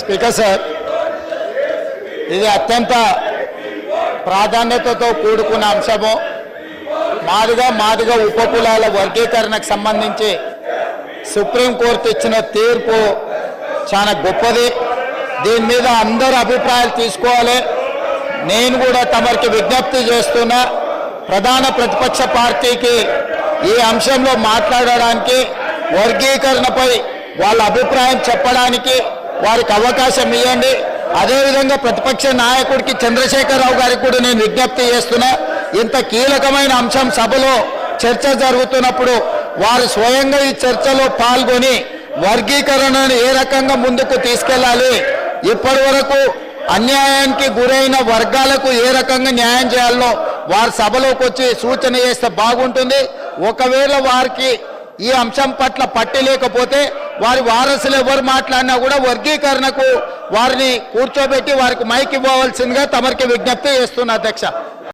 Speaker sir, ఇది అత్యంత ప్రాధాన్యతతో కూడుకున్న అంశము. మాదిగా ఉపకులాల వర్గీకరణకు సంబంధించి సుప్రీంకోర్టు ఇచ్చిన తీర్పు చాలా గొప్పది. దీని మీద అందరూ అభిప్రాయాలు తీసుకోవాలి. నేను కూడా తమరికి విజ్ఞప్తి చేస్తున్నా, ప్రధాన ప్రతిపక్ష పార్టీకి ఈ అంశంలో మాట్లాడడానికి, వర్గీకరణపై వాళ్ళ అభిప్రాయం చెప్పడానికి వారికి అవకాశం ఇవ్వండి. అదేవిధంగా ప్రతిపక్ష నాయకుడికి చంద్రశేఖరరావు గారికి కూడా నేను విజ్ఞప్తి చేస్తున్నా, ఇంత కీలకమైన అంశం సభలో చర్చ జరుగుతున్నప్పుడు వారు స్వయంగా ఈ చర్చలో పాల్గొని వర్గీకరణను ఏ రకంగా ముందుకు తీసుకెళ్లాలి, ఇప్పటి వరకు అన్యాయానికి గురైన వర్గాలకు ఏ రకంగా న్యాయం చేయాలో వారి సభలోకి వచ్చి సూచన చేస్తే బాగుంటుంది. ఒకవేళ వారికి ఈ అంశం పట్ల పట్టి లేకపోతే వారి వారసులు ఎవరు మాట్లాడినా కూడా వర్గీకరణకు వారిని కూర్చోబెట్టి వారికి మైక్ ఇవ్వవలసిందిగా తమరికి విజ్ఞప్తి చేస్తున్నా అధ్యక్ష.